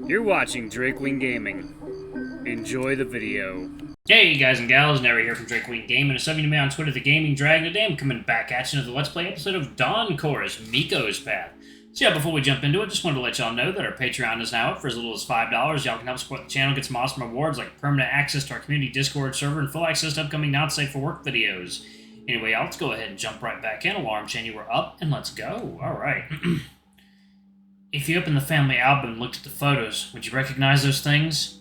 You're watching Drakewing Gaming. Enjoy the video. Hey guys and gals, Nary here from Drakewing Gaming. It's something to me on Twitter, The Gaming Dragon. Today I'm coming back at you with the Let's Play episode of Dawn Chorus, Mikko's Path. So yeah, before we jump into it, just wanted to let y'all know that our Patreon is now up for as little as $5. Y'all can help support the channel, get some awesome rewards like permanent access to our community Discord server and full access to upcoming Not Safe for Work videos. Anyway, y'all, let's go ahead and jump right back in. Alarm chain, you were up, and let's go. Alright. If you opened the family album and looked at the photos, would you recognize those things?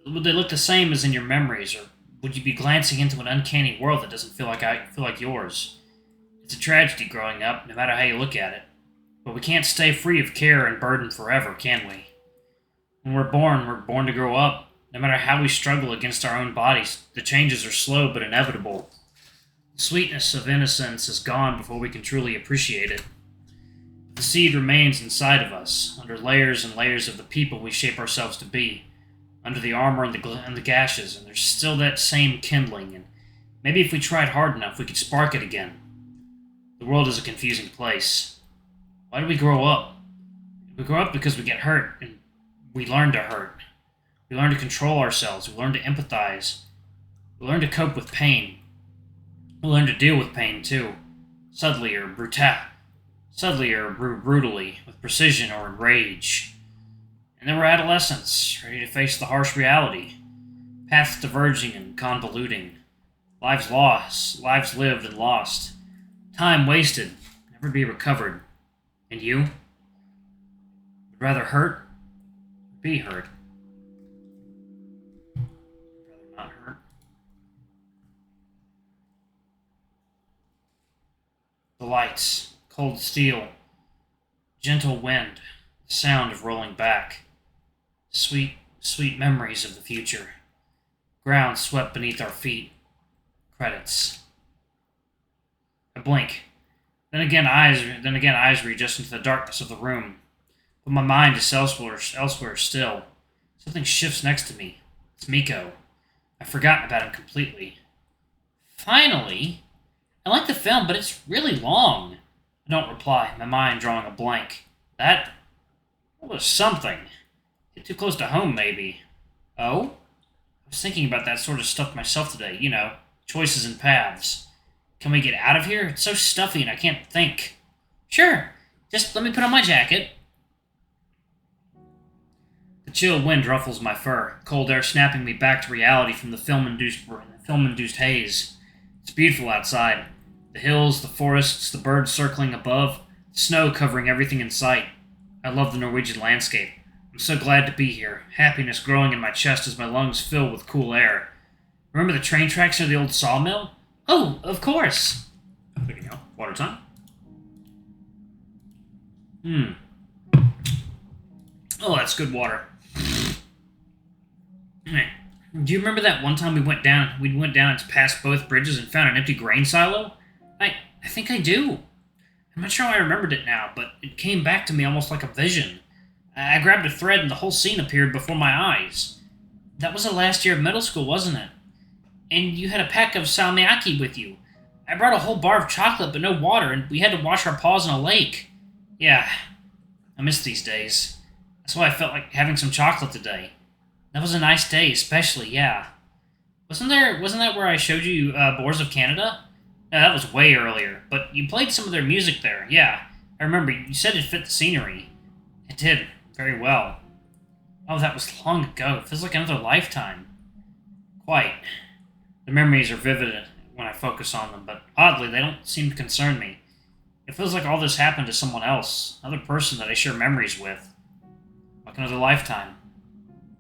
Would they look the same as in your memories, or would you be glancing into an uncanny world that doesn't feel like yours? It's a tragedy growing up, no matter how you look at it. But we can't stay free of care and burden forever, can we? When we're born to grow up. No matter how we struggle against our own bodies, the changes are slow but inevitable. The sweetness of innocence is gone before we can truly appreciate it. The seed remains inside of us, under layers and layers of the people we shape ourselves to be, under the armor and the gashes, and there's still that same kindling, and maybe if we tried hard enough, we could spark it again. The world is a confusing place. Why do we grow up? We grow up because we get hurt, and we learn to hurt. We learn to control ourselves, we learn to empathize, we learn to cope with pain. We learn to deal with pain, too, subtly or brutally, with precision or in rage. And then we're adolescents, ready to face the harsh reality. Paths diverging and convoluting. Lives lost, lives lived and lost. Time wasted, never be recovered. And you? Would rather hurt or be hurt? Rather not hurt. The lights. Cold steel, gentle wind, the sound of rolling back. Sweet, sweet memories of the future. Ground swept beneath our feet. Credits. I blink. Then again eyes readjust into the darkness of the room. But my mind is elsewhere still. Something shifts next to me. It's Mikko. I've forgotten about him completely. Finally! I like the film, but it's really long. I don't reply, my mind drawing a blank. That was something. Get too close to home, maybe. Oh? I was thinking about that sort of stuff myself today, choices and paths. Can we get out of here? It's so stuffy and I can't think. Sure, just let me put on my jacket. The chill wind ruffles my fur, cold air snapping me back to reality from the film-induced haze. It's beautiful outside. The hills, the forests, the birds circling above, the snow covering everything in sight. I love the Norwegian landscape. I'm so glad to be here, happiness growing in my chest as my lungs fill with cool air. Remember the train tracks near the old sawmill? Oh, of course! There you go. Water time. Oh, that's good water. Do you remember that one time we went down and past both bridges and found an empty grain silo? I think I do. I'm not sure how I remembered it now, but it came back to me almost like a vision. I grabbed a thread and the whole scene appeared before my eyes. That was the last year of middle school, wasn't it? And you had a pack of salmiakki with you. I brought a whole bar of chocolate but no water, and we had to wash our paws in a lake. Yeah, I miss these days. That's why I felt like having some chocolate today. That was a nice day, especially, yeah. Wasn't that where I showed you Boars of Canada? No, that was way earlier, but you played some of their music there, yeah. I remember, you said it fit the scenery. It did, very well. Oh, that was long ago. It feels like another lifetime. Quite. The memories are vivid when I focus on them, but oddly, they don't seem to concern me. It feels like all this happened to someone else, another person that I share memories with. Like another lifetime.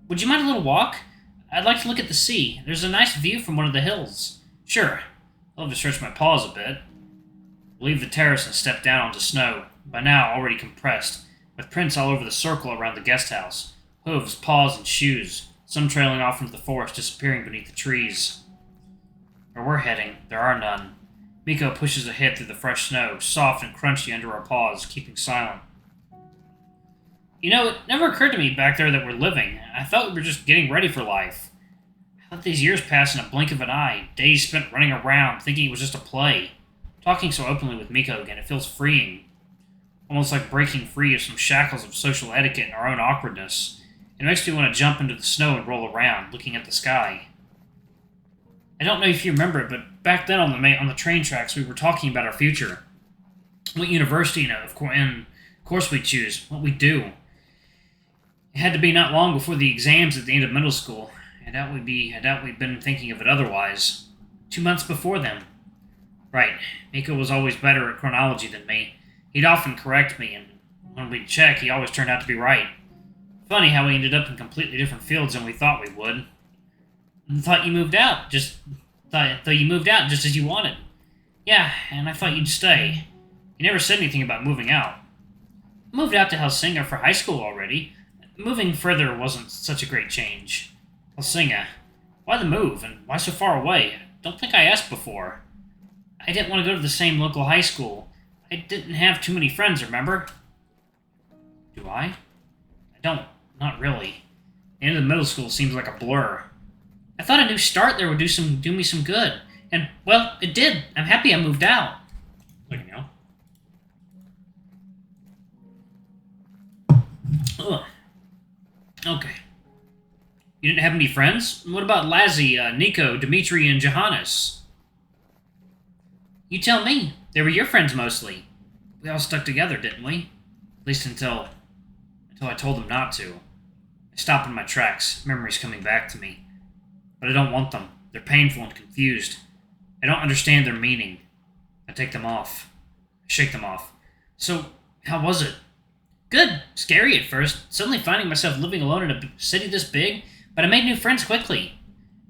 Would you mind a little walk? I'd like to look at the sea. There's a nice view from one of the hills. Sure. I'd love to stretch my paws a bit. Leave the terrace and step down onto snow, by now already compressed, with prints all over the circle around the guest house. Hooves, paws, and shoes, some trailing off into the forest, disappearing beneath the trees. Where we're heading, there are none. Mikko pushes ahead through the fresh snow, soft and crunchy under our paws, keeping silent. It never occurred to me back there that we're living. I thought we were just getting ready for life. I let these years pass in a blink of an eye, days spent running around, thinking it was just a play. Talking so openly with Mikko again, it feels freeing. Almost like breaking free of some shackles of social etiquette and our own awkwardness. It makes me want to jump into the snow and roll around, looking at the sky. I don't know if you remember it, but back then on the train tracks, we were talking about our future. What university, and course we'd choose, what we'd do. It had to be not long before the exams at the end of middle school. I doubt we'd been thinking of it otherwise. 2 months before then. Right, Mikko was always better at chronology than me. He'd often correct me, and when we'd check, he always turned out to be right. Funny how we ended up in completely different fields than we thought we would. Thought you moved out just as you wanted. Yeah, and I thought you'd stay. You never said anything about moving out. I moved out to Helsinki for high school already. Moving further wasn't such a great change. Helsinki. Why the move, and why so far away? Don't think I asked before. I didn't want to go to the same local high school. I didn't have too many friends, remember? Do I? I don't. Not really. The end of middle school seems like a blur. I thought a new start there would do me some good. And, well, it did. I'm happy I moved out. Look now. Ugh. Okay. You didn't have any friends? What about Lazzy, Nico, Dimitri, and Johannes? You tell me. They were your friends mostly. We all stuck together, didn't we? At least until I told them not to. I stop in my tracks, memories coming back to me. But I don't want them. They're painful and confused. I don't understand their meaning. I take them off. I shake them off. So, how was it? Good. Scary at first. Suddenly finding myself living alone in a city this big, but I made new friends quickly.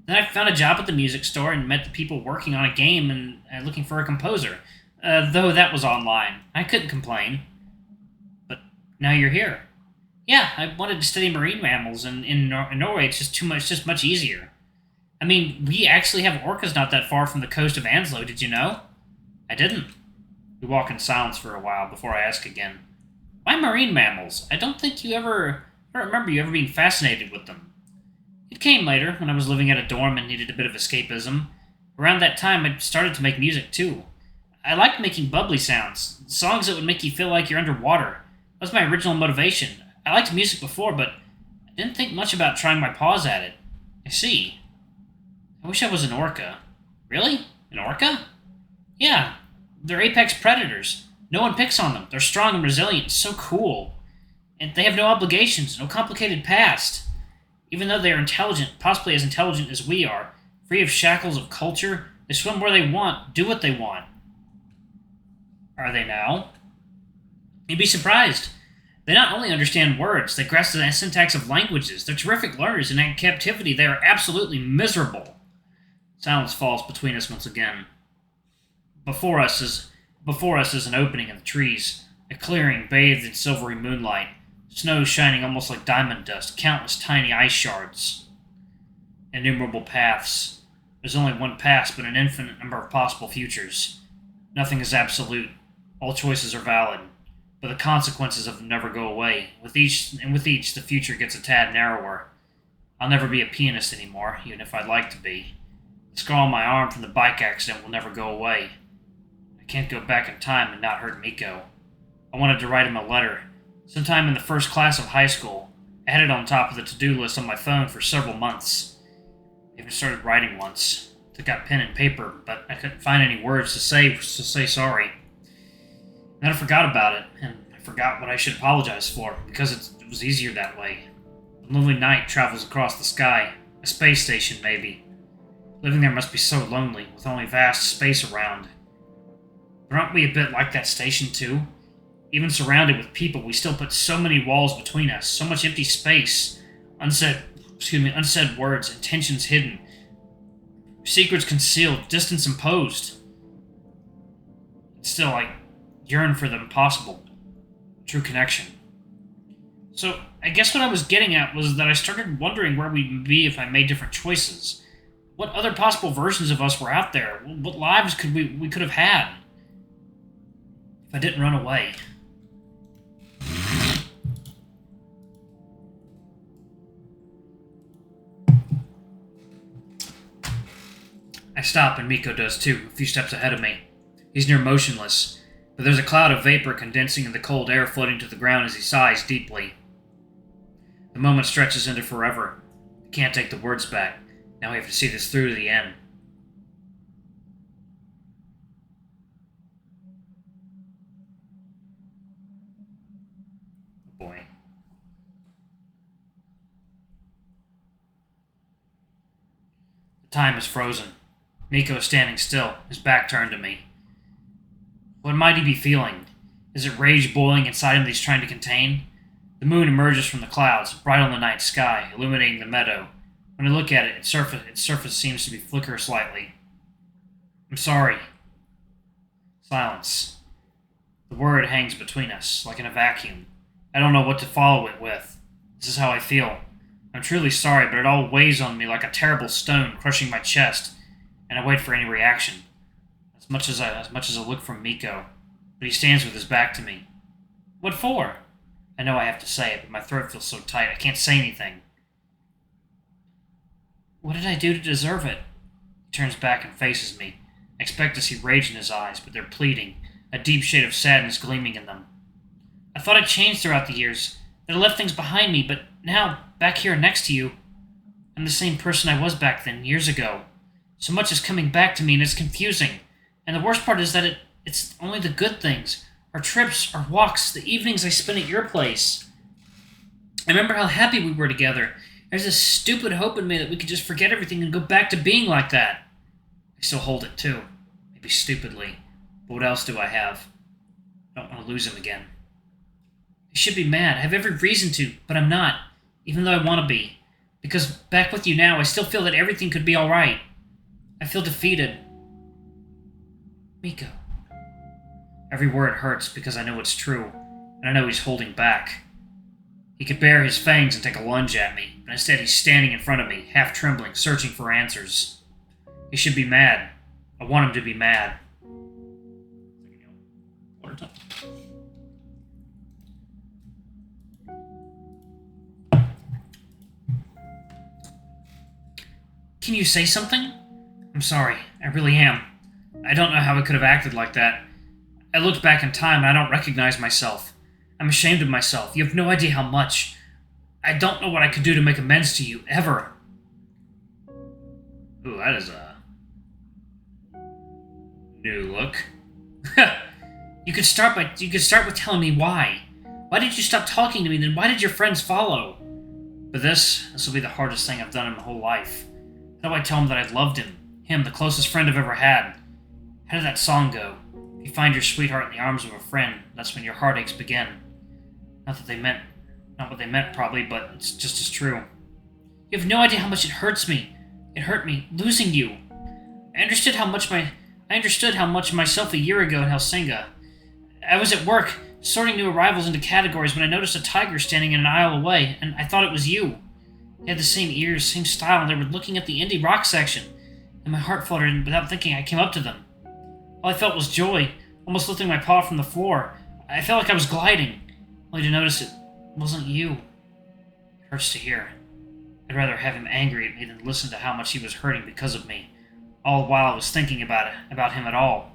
Then I found a job at the music store and met the people working on a game and looking for a composer. Though that was online. I couldn't complain. But now you're here. Yeah, I wanted to study marine mammals, and in Norway it's just much easier. I mean, we actually have orcas not that far from the coast of Anslo, did you know? I didn't. We walk in silence for a while before I ask again. Why marine mammals? I don't remember you ever being fascinated with them. It came later, when I was living at a dorm and needed a bit of escapism. Around that time, I started to make music, too. I liked making bubbly sounds, songs that would make you feel like you're underwater. That was my original motivation. I liked music before, but I didn't think much about trying my paws at it. I see. I wish I was an orca. Really? An orca? Yeah. They're apex predators. No one picks on them. They're strong and resilient. So cool. And they have no obligations, no complicated past. Even though they are intelligent, possibly as intelligent as we are, free of shackles of culture, they swim where they want, do what they want. Are they now? You'd be surprised. They not only understand words, they grasp the syntax of languages. They're terrific learners, and in captivity they are absolutely miserable. Silence falls between us once again. Before us is an opening in the trees, a clearing bathed in silvery moonlight, snow shining almost like diamond dust, countless tiny ice shards. Innumerable paths. There's only one past, but an infinite number of possible futures. Nothing is absolute. All choices are valid, but the consequences of them never go away. With each, the future gets a tad narrower. I'll never be a pianist anymore, even if I'd like to be. The scar on my arm from the bike accident will never go away. I can't go back in time and not hurt Mikko. I wanted to write him a letter. Sometime in the first class of high school, I had it on top of the to-do list on my phone for several months. I even started writing once. Took out pen and paper, but I couldn't find any words to say sorry. Then I forgot about it, and I forgot what I should apologize for, because it was easier that way. A lonely night travels across the sky, a space station maybe. Living there must be so lonely, with only vast space around. But aren't we a bit like that station too? Even surrounded with people, we still put so many walls between us, so much empty space, unsaid words, intentions hidden, secrets concealed, distance imposed. Still, I yearn for the impossible, true connection. So, I guess what I was getting at was that I started wondering where we'd be if I made different choices. What other possible versions of us were out there? What lives could we could have had if I didn't run away? I stop, and Mikko does too, a few steps ahead of me. He's near motionless, but there's a cloud of vapor condensing in the cold air floating to the ground as he sighs deeply. The moment stretches into forever. I can't take the words back. Now we have to see this through to the end. Oh boy. The time is frozen. Mikko is standing still, his back turned to me. What might he be feeling? Is it rage boiling inside him that he's trying to contain? The moon emerges from the clouds, bright on the night sky, illuminating the meadow. When I look at it, its surface seems to be flicker slightly. I'm sorry. Silence. The word hangs between us, like in a vacuum. I don't know what to follow it with. This is how I feel. I'm truly sorry, but it all weighs on me like a terrible stone crushing my chest, and I wait for any reaction. As much as a look from Mikko, but he stands with his back to me. What for? I know I have to say it, but my throat feels so tight I can't say anything. What did I do to deserve it? He turns back and faces me. I expect to see rage in his eyes, but they're pleading, a deep shade of sadness gleaming in them. I thought I'd changed throughout the years, that I left things behind me, but now, back here next to you, I'm the same person I was back then, years ago. So much is coming back to me, and it's confusing. And the worst part is that it's only the good things. Our trips, our walks, the evenings I spent at your place. I remember how happy we were together. There's this stupid hope in me that we could just forget everything and go back to being like that. I still hold it, too. Maybe stupidly. But what else do I have? I don't want to lose him again. I should be mad. I have every reason to, but I'm not. Even though I want to be. Because back with you now, I still feel that everything could be alright. I feel defeated. Mikko. Every word hurts because I know it's true, and I know he's holding back. He could bare his fangs and take a lunge at me, but instead he's standing in front of me, half trembling, searching for answers. He should be mad. I want him to be mad. Can you say something? I'm sorry, I really am. I don't know how I could have acted like that. I looked back in time and I don't recognize myself. I'm ashamed of myself. You have no idea how much. I don't know what I could do to make amends to you, ever. Ooh, that is a new look. You could start with telling me why. Why did you stop talking to me? Then why did your friends follow? But this will be the hardest thing I've done in my whole life. How do I tell him that I loved him? Him, the closest friend I've ever had. How did that song go? If you find your sweetheart in the arms of a friend, that's when your heartaches begin. Not what they meant probably, but it's just as true. You have no idea how much it hurts me. It hurt me, losing you. I understood how much myself a year ago in Helsinki. I was at work, sorting new arrivals into categories when I noticed a tiger standing in an aisle away, and I thought it was you. They had the same ears, same style, and they were looking at the indie rock section. And my heart fluttered, and without thinking, I came up to them. All I felt was joy, almost lifting my paw from the floor. I felt like I was gliding, only to notice it wasn't you. It hurts to hear. I'd rather have him angry at me than listen to how much he was hurting because of me, all the while I was thinking about him at all.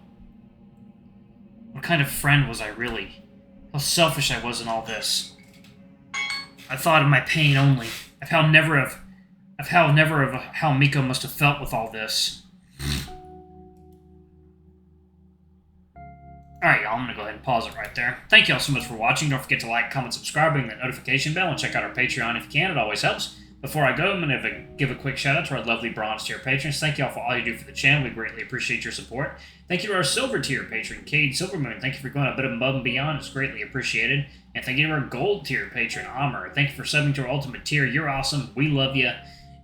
What kind of friend was I really? How selfish I was in all this. I thought of my pain only, of how Mikko must have felt with all this. Alright, y'all, I'm going to go ahead and pause it right there. Thank y'all so much for watching. Don't forget to like, comment, subscribe, ring that notification bell, and check out our Patreon if you can. It always helps. Before I go, I'm going to give a quick shout out to our lovely bronze tier patrons. Thank y'all for all you do for the channel. We greatly appreciate your support. Thank you to our silver tier patron, Cade Silvermoon. Thank you for going a bit above and beyond. It's greatly appreciated. And thank you to our gold tier patron, Amr. Thank you for subbing to our ultimate tier. You're awesome. We love you.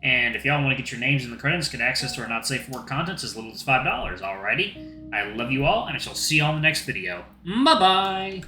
And if y'all want to get your names in the credits, get access to our not safe for work contents as little as $5. Alrighty. I love you all, and I shall see you all in the next video. Bye-bye!